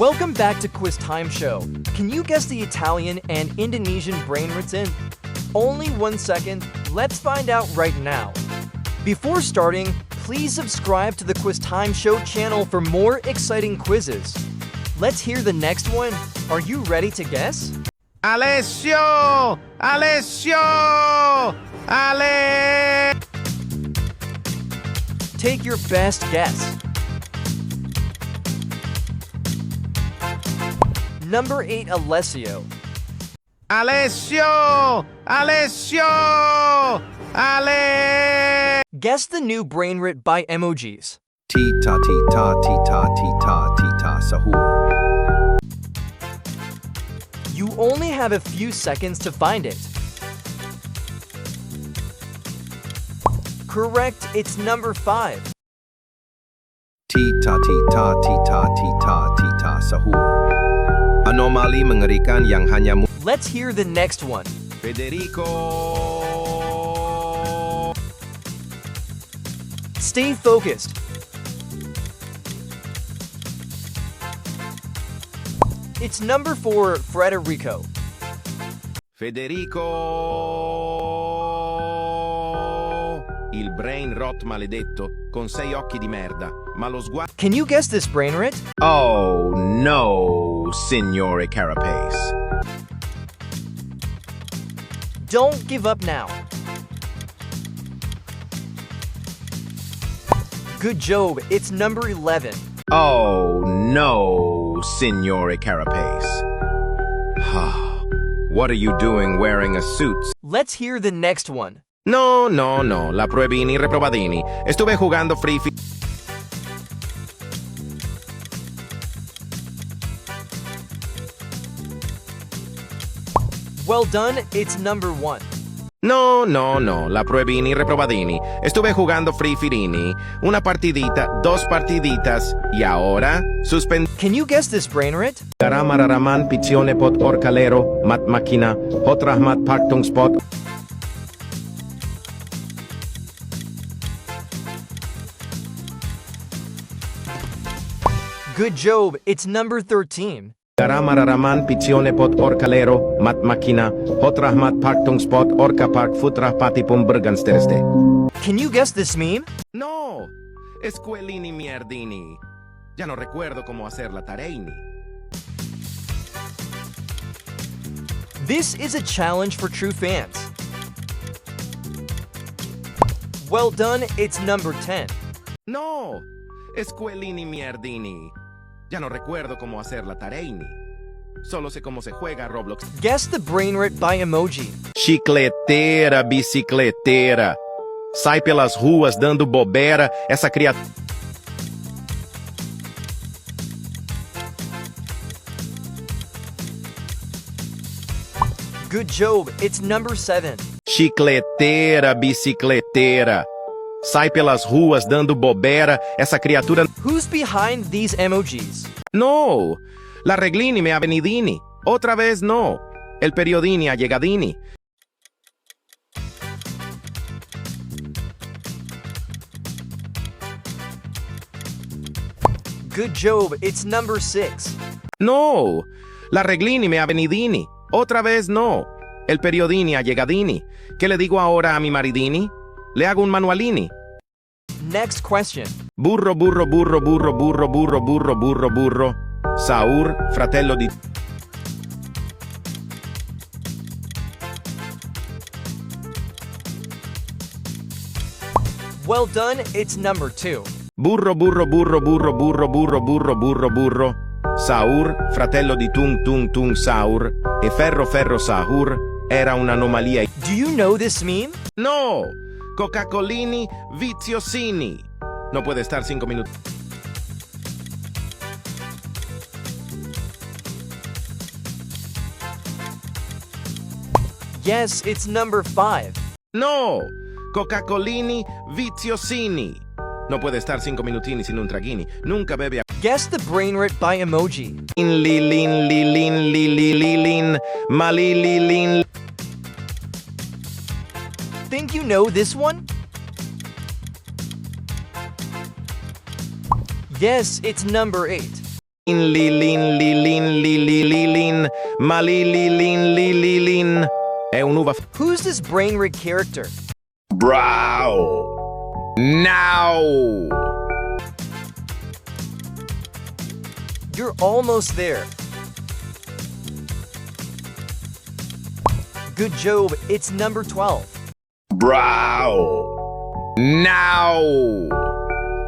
Welcome back to Quiz Time Show. Can you guess the Italian and Indonesian brainrots in? Only 1 second. Let's find out right now. Before starting, please subscribe to the Quiz Time Show channel for more exciting quizzes. Let's hear the next one. Are you ready to guess? Alessio! Alessio! Ale! Take your best guess. Number 8, Alessio. Alessio! Alessio! Ale! Guess the new brainrot by emojis. Tita tita tita tita tita sahur. You only have a few seconds to find it. Correct, it's number 5. Tita tita tita tita tita sahur. Anomali mengerikan yang hanya Let's hear the next one. Federico! Stay focused. It's number 4, Federico. Federico! Il brainrot maledetto, con 6 occhi di merda, ma lo sguardo... Can you guess this brainrot? Oh no, Signore Carapace. Don't give up now. Good job, it's number 11. Oh no, Signore Carapace. What are you doing wearing a suit? Let's hear the next one. No, no, no, la pruebini reprobadini. Estuve jugando free fi... Well done, it's number 1. No, no, no, la pruebini reprobadini. Estuve jugando free firini. Una partidita, 2 partiditas, y ahora suspend... Can you guess this brainrot? Garamararamara pitione pot orcalero, mat makina, hot rahmat paktung spot. Good job, it's number 13. Garamararamara pitione pot orcalero, mat makina, hot rahmat paktung spot orca park futrah patipum berganstereste. Can you guess this meme? No, escuelini mierdini. Ya no recuerdo cómo hacer la tareini. This is a challenge for true fans. Well done, it's number 10. No, escuelini mierdini. Ya no recuerdo cómo hacer la tareini. Solo sé cómo se juega Roblox. Guess the brainrot by emoji. Chicleteira, bicicleteira. Sai pelas ruas dando bobeira, essa criatura... Good job, it's number 7. Chicleteira, bicicleteira. Sai pelas ruas dando bobeira, essa criatura... Who's behind these emojis? No, la reglini me avenidini. Otra vez no. El periodini allegadini. Good job, it's number 6. No, la reglini me avenidini. Otra vez no. El periodini allegadini. ¿Qué le digo ahora a mi maridini? Le hago un manualini. Next question. Burro, burro, burro, burro, burro, burro, burro, burro, burro. Sahur, fratello di... Well done, it's number 2. Burro, burro, burro, burro, burro, burro, burro, burro, burro. Sahur, fratello di Tung, Tung, Tung, Sahur. E ferro, ferro, Sahur. Era un'anomalia. Do you know this meme? No! Coca-Colini, viziosini. No puede estar 5 minutos. Yes, it's number 5. No! Coca-Colini, viziosini. No puede estar 5 minutini sin un traghini. Nunca bebe a... Guess the brainrot by emoji. Lin, lin, malililin. Think you know this one? Yes, it's number 8. Lilin, lilin, lililin, malililin, lililin. È un'uva. Who's this Brainrot character? Brow. Now. You're almost there. Good job, it's number 12. Brow. Now.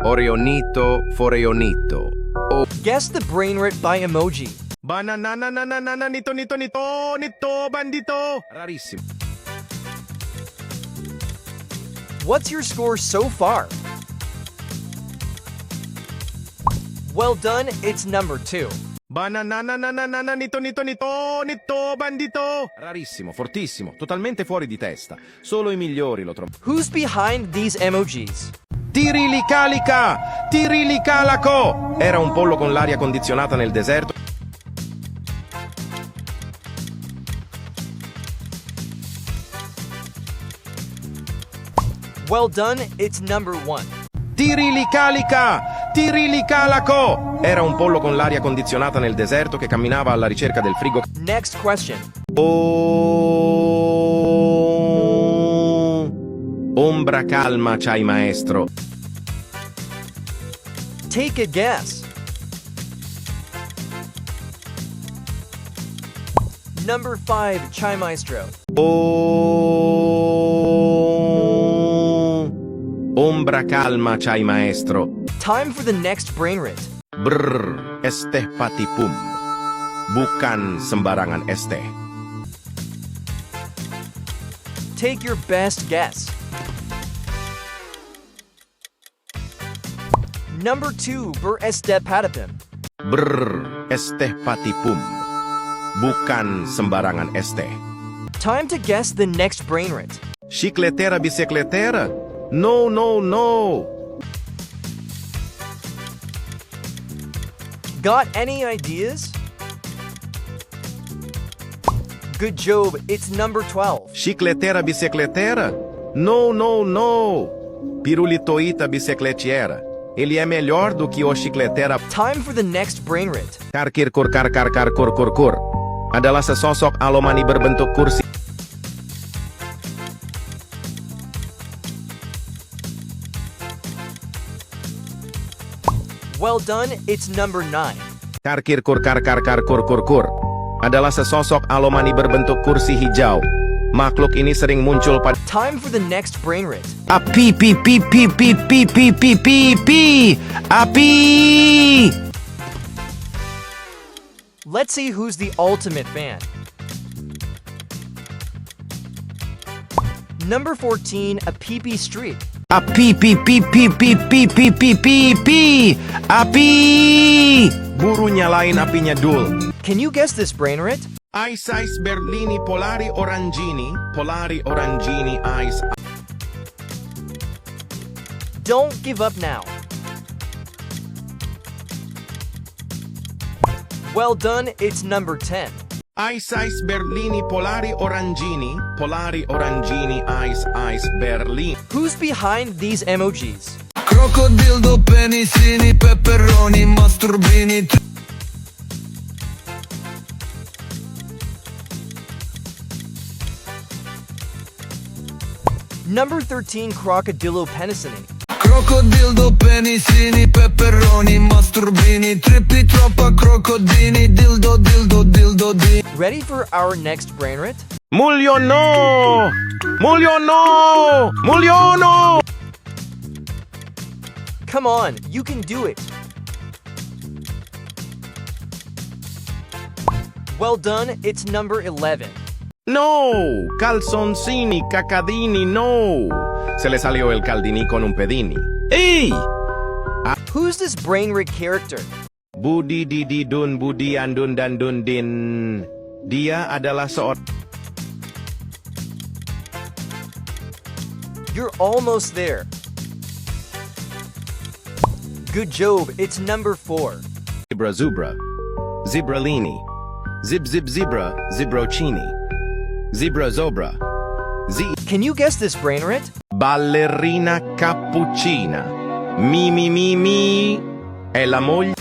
Orionito, foreonito. Guess the Brainrot by emoji. Banana, nito, bandito. Rarissimo. What's your score so far? Well done, it's number 2. Banana, nito, bandito. Rarissimo, fortissimo, totalmente fuori di testa. Solo i migliori lo trovano. Who's behind these emojis? Tirilicalica! Tirilicalaco! Era un pollo con l'aria condizionata nel deserto. Well done, it's number 1. Tirilicalica! Tirilicalaco! Era un pollo con l'aria condizionata nel deserto che camminava alla ricerca del frigo. Next question. Ombra calma c'hai maestro. Take a guess. Number 5, Chai Maestro. Ombra calma c'hai maestro. Time for the next Brainrot. Brr, este patipum. Bukan sembarangan este. Take your best guess. Number 2, Ber Este Patapim. Brr, este patipum. Bukan sembarangan este. Time to guess the next Brainrot. Chicletera bicicletera? No, no, no. Got any ideas? Good job, it's number 12. Chicletera bicicletera? No, no, no. Pirulitoita bicicletiera. Ele é melhor do que o chicletera. Time for the next Brainrot. Karkirkur kur. Adalah sesosok alomani berbentuk kursi. Well done, it's number 9. Karkirkur kur. Adalah sesosok alomani berbentuk kursi hijau. Makhluk ini sering muncul pada. Time for the next Brainrot. Api, pi, pi, pi, pi, pi, pi, pi, pi, pi. Api! Let's see who's the ultimate fan. Number 14, a PP Street. Api, pi, pi, pi, pi, pi, pi, pi, pi, pi. Api! Buru nyalain apinya dul. Can you guess this Brainrot? Ice Berlini Polari Orangini Ice. Don't give up now. Well done, it's number 10. Ice Berlini Polari Orangini Ice Berlin. Who's behind these emojis? Crocodilo, Penisinni, pepperoni, masturbini. Number 13, Crocodilo Penisinni. Crocodilo, Penisinni, pepperoni, masturbini. Trippi, troppa, crocodini. Dildo, di. Ready for our next Brainrot? Muliono! Come on, you can do it. Well done, it's number 11. No, calzoncini, cacadini, no. Se le salió el caldini con un pedini. ¡Ey! Who's this Brainrot character? Budi didi dun budi andun dan dun din. Dia adalah seorang. You're almost there. Good job, it's number 4. Zebra, Zebralini. Zebra, Zebrocini. Zebra, Zobra. Can you guess this Brainrot? Ballerina Cappuccina. Mi. È la moglie.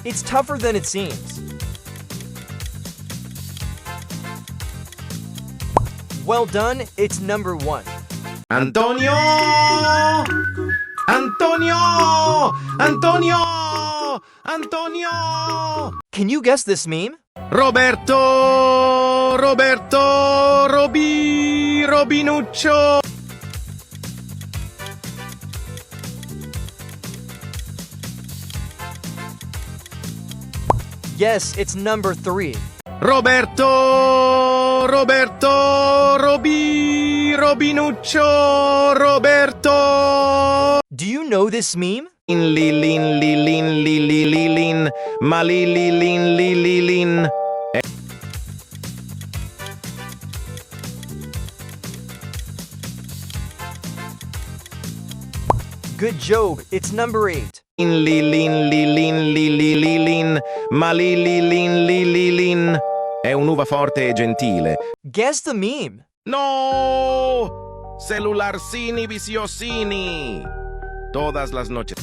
It's tougher than it seems. Well done, it's number 1. Antonio! Antonio! Antonio! Antonio! Can you guess this meme? Roberto! Roberto! Robinuccio! Yes, it's number 3. Roberto! Roberto! Robinuccio! Roberto! Do you know this meme? Lilin, lilin, lilin, malililin, lilin. Good job, it's number 8. Lilin, lilin, lilin, malililin, lilin. È un'uva forte e gentile. Guess the meme. No! Celularsini viciosini. Todas las noches.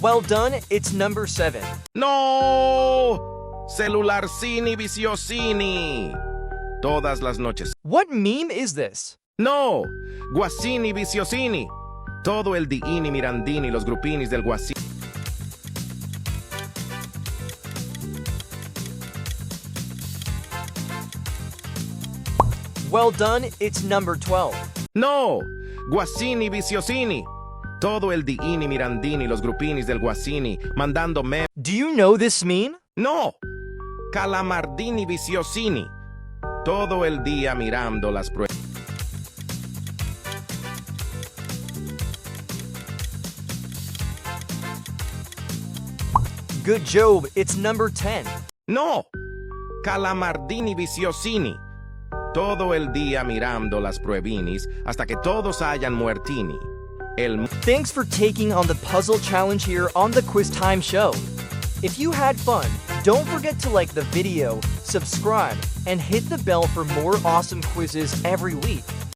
Well done, it's number 7. No! Celularsini viciosini. Todas las noches. What meme is this? No! Guasini viciosini. Todo el diini mirandini, los grupinis del Guasini. Well done, it's number 12. No! Guasini viciosini. Todo el diini mirandini, los grupinis del Guasini, mandando me... Do you know this meme? No! Calamardini viciosini. Todo el día mirando las pruebas. Good job, it's number 10. No! Calamardini viciosini. Todo el día mirando las pruebinis hasta que todos hayan muertini. Thanks for taking on the puzzle challenge here on the Quiz Time Show. If you had fun, don't forget to like the video, subscribe, and hit the bell for more awesome quizzes every week.